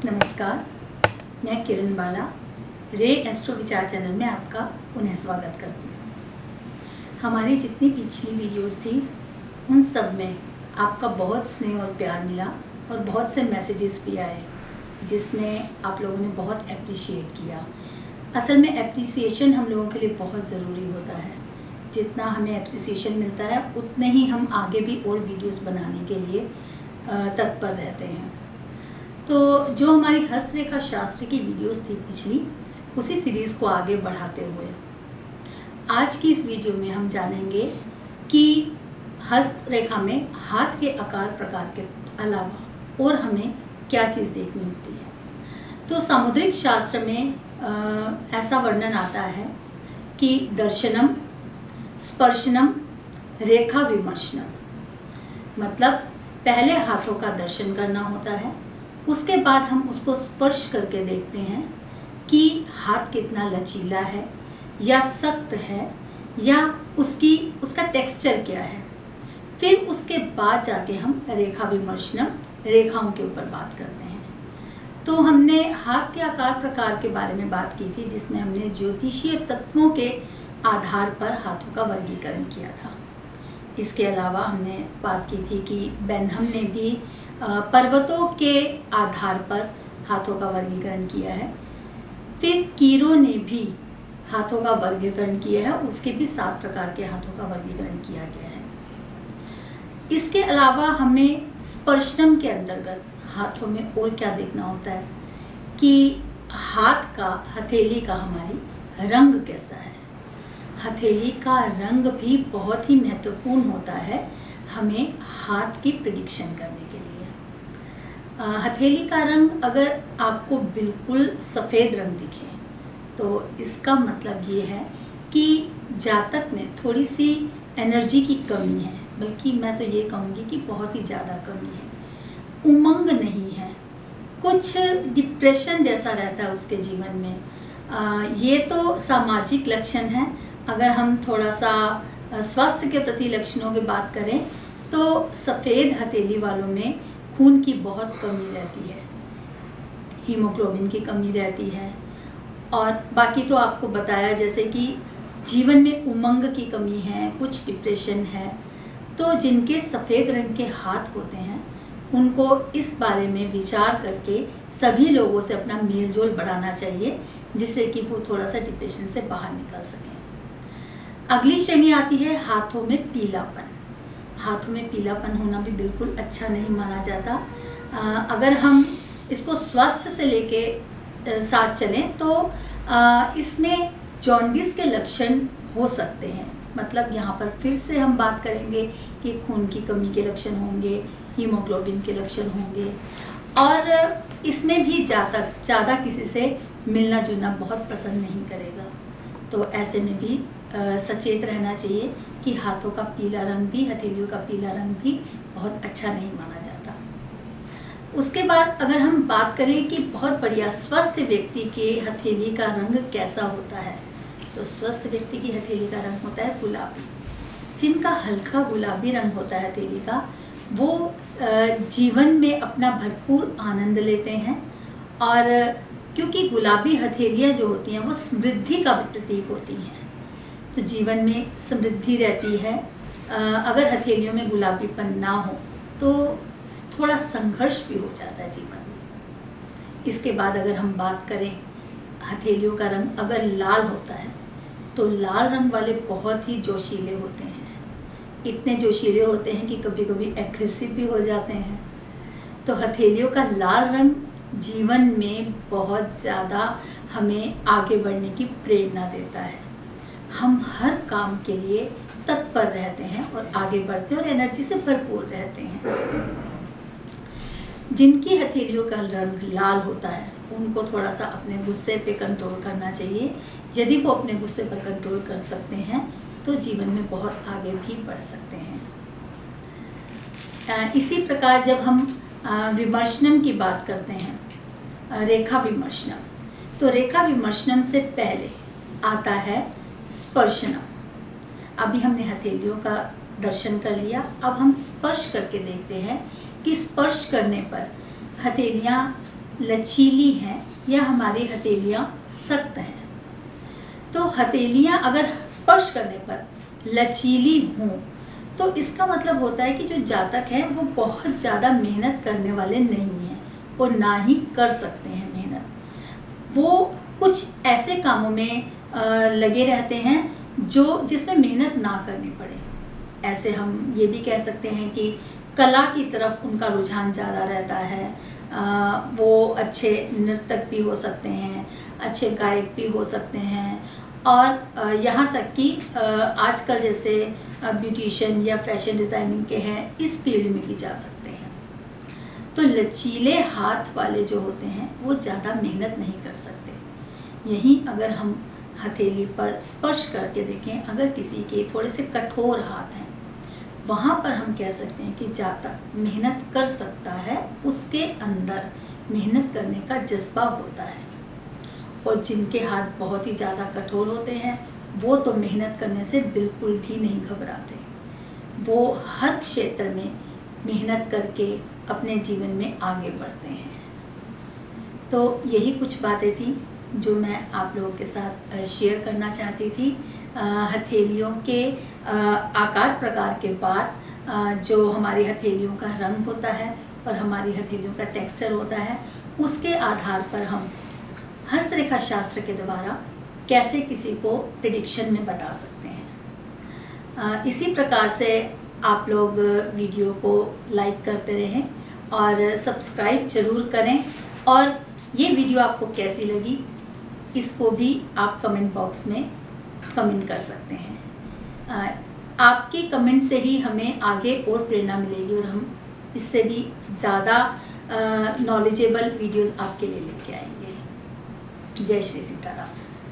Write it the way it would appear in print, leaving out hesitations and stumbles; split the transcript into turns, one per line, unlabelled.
नमस्कार, मैं किरण बाला रे एस्ट्रो विचार चैनल में आपका पुनः स्वागत करती हूँ। हमारी जितनी पिछली वीडियोस थी उन सब में आपका बहुत स्नेह और प्यार मिला और बहुत से मैसेजेस भी आए जिसमें आप लोगों ने बहुत अप्रिशिएट किया। असल में अप्रिसिएशन हम लोगों के लिए बहुत ज़रूरी होता है। जितना हमें अप्रिसिएशन मिलता है उतने ही हम आगे भी और वीडियोस बनाने के लिए तत्पर रहते हैं। तो जो हमारी हस्तरेखा शास्त्र की वीडियोस थी पिछली, उसी सीरीज़ को आगे बढ़ाते हुए आज की इस वीडियो में हम जानेंगे कि हस्तरेखा में हाथ के आकार प्रकार के अलावा और हमें क्या चीज़ देखनी होती है। तो सामुद्रिक शास्त्र में ऐसा वर्णन आता है कि दर्शनम, स्पर्शनम, रेखा विमर्शनम, मतलब पहले हाथों का दर्शन करना होता है, उसके बाद हम उसको स्पर्श करके देखते हैं कि हाथ कितना लचीला है या सख्त है या उसका टेक्सचर क्या है। फिर उसके बाद जाके हम रेखा विमर्शनम, रेखाओं के ऊपर बात करते हैं। तो हमने हाथ के आकार प्रकार के बारे में बात की थी, जिसमें हमने ज्योतिषीय तत्वों के आधार पर हाथों का वर्गीकरण किया था। इसके अलावा हमने बात की थी कि बेनहम ने भी पर्वतों के आधार पर हाथों का वर्गीकरण किया है। फिर कीरो ने भी हाथों का वर्गीकरण किया है, उसके भी 7 प्रकार के हाथों का वर्गीकरण किया गया है। इसके अलावा हमें स्पर्शनम के अंतर्गत हाथों में और क्या देखना होता है कि हाथ का, हथेली का हमारी रंग कैसा है। हथेली का रंग भी बहुत ही महत्वपूर्ण होता है हमें हाथ की प्रिडिक्शन करने के लिए। हथेली का रंग अगर आपको बिल्कुल सफ़ेद रंग दिखे तो इसका मतलब ये है कि जातक में थोड़ी सी एनर्जी की कमी है, बल्कि मैं तो ये कहूँगी कि बहुत ही ज़्यादा कमी है। उमंग नहीं है, कुछ डिप्रेशन जैसा रहता है उसके जीवन में। ये तो सामाजिक लक्षण है। अगर हम थोड़ा सा स्वास्थ्य के प्रति लक्षणों की बात करें तो सफ़ेद हथेली वालों में खून की बहुत कमी रहती है, हीमोग्लोबिन की कमी रहती है, और बाकी तो आपको बताया जैसे कि जीवन में उमंग की कमी है, कुछ डिप्रेशन है। तो जिनके सफ़ेद रंग के हाथ होते हैं उनको इस बारे में विचार करके सभी लोगों से अपना मेल जोल बढ़ाना चाहिए, जिससे कि वो थोड़ा सा डिप्रेशन से बाहर निकल सकें। अगली श्रेणी आती है हाथों में पीलापन। हाथों में पीलापन होना भी बिल्कुल अच्छा नहीं माना जाता। अगर हम इसको स्वास्थ्य से लेके साथ चलें तो इसमें जॉन्डिस के लक्षण हो सकते हैं। मतलब यहाँ पर फिर से हम बात करेंगे कि खून की कमी के लक्षण होंगे, हीमोग्लोबिन के लक्षण होंगे, और इसमें भी जातक ज़्यादा किसी से मिलना जुलना बहुत पसंद नहीं करेगा। तो ऐसे में भी सचेत रहना चाहिए कि हाथों का पीला रंग भी, हथेलियों का पीला रंग भी बहुत अच्छा नहीं माना जाता। उसके बाद अगर हम बात करें कि बहुत बढ़िया स्वस्थ व्यक्ति के हथेली का रंग कैसा होता है, तो स्वस्थ व्यक्ति की हथेली का रंग होता है गुलाबी। जिनका हल्का गुलाबी रंग होता है हथेली का, वो जीवन में अपना भरपूर आनंद लेते हैं। और क्योंकि गुलाबी हथेलियाँ जो होती हैं वो समृद्धि का प्रतीक होती हैं, तो जीवन में समृद्धि रहती है। अगर हथेलियों में गुलाबीपन ना हो तो थोड़ा संघर्ष भी हो जाता है जीवन में। इसके बाद अगर हम बात करें हथेलियों का रंग अगर लाल होता है तो लाल रंग वाले बहुत ही जोशीले होते हैं। इतने जोशीले होते हैं कि कभी कभी एग्रेसिव भी हो जाते हैं। तो हथेलियों का लाल रंग जीवन में बहुत ज़्यादा हमें आगे बढ़ने की प्रेरणा देता है। हम हर काम के लिए तत्पर रहते हैं और आगे बढ़ते हैं और एनर्जी से भरपूर रहते हैं। जिनकी हथेलियों का रंग लाल होता है उनको थोड़ा सा अपने गुस्से पे कंट्रोल करना चाहिए। यदि वो अपने गुस्से पर कंट्रोल कर सकते हैं तो जीवन में बहुत आगे भी बढ़ सकते हैं। इसी प्रकार जब हम विमर्शनम की बात करते हैं, रेखा विमर्शनम, तो रेखा विमर्शनम से पहले आता है स्पर्शनम। अभी हमने हथेलियों का दर्शन कर लिया, अब हम स्पर्श करके देखते हैं कि स्पर्श करने पर हथेलियाँ लचीली हैं या हमारी हथेलियाँ सख्त हैं। तो हथेलियाँ अगर स्पर्श करने पर लचीली हों तो इसका मतलब होता है कि जो जातक हैं वो बहुत ज़्यादा मेहनत करने वाले नहीं हैं और ना ही कर सकते हैं मेहनत। वो कुछ ऐसे कामों में लगे रहते हैं जिसमें मेहनत ना करनी पड़े। ऐसे हम ये भी कह सकते हैं कि कला की तरफ उनका रुझान ज़्यादा रहता है। वो अच्छे नर्तक भी हो सकते हैं, अच्छे गायक भी हो सकते हैं, और यहाँ तक कि आजकल जैसे ब्यूटिशियन या फैशन डिज़ाइनिंग के हैं, इस फील्ड में भी जा सकते हैं। तो लचीले हाथ वाले जो होते हैं वो ज़्यादा मेहनत नहीं कर सकते। यहीं अगर हम हथेली पर स्पर्श करके देखें, अगर किसी के थोड़े से कठोर हाथ हैं, वहाँ पर हम कह सकते हैं कि जातक मेहनत कर सकता है, उसके अंदर मेहनत करने का जज्बा होता है। और जिनके हाथ बहुत ही ज़्यादा कठोर होते हैं वो तो मेहनत करने से बिल्कुल भी नहीं घबराते। वो हर क्षेत्र में मेहनत करके अपने जीवन में आगे बढ़ते हैं। तो यही कुछ बातें थी जो मैं आप लोगों के साथ शेयर करना चाहती थी। हथेलियों के आकार प्रकार के बाद जो हमारी हथेलियों का रंग होता है और हमारी हथेलियों का टेक्सचर होता है, उसके आधार पर हम हस्तरेखा शास्त्र के द्वारा कैसे किसी को प्रेडिक्शन में बता सकते हैं। इसी प्रकार से आप लोग वीडियो को लाइक करते रहें और सब्सक्राइब ज़रूर करें। और ये वीडियो आपको कैसी लगी इसको भी आप कमेंट बॉक्स में कमेंट कर सकते हैं। आपकी कमेंट से ही हमें आगे और प्रेरणा मिलेगी और हम इससे भी ज़्यादा नॉलेजेबल वीडियोस आपके लिए लेके आएंगे। जय श्री सीताराम।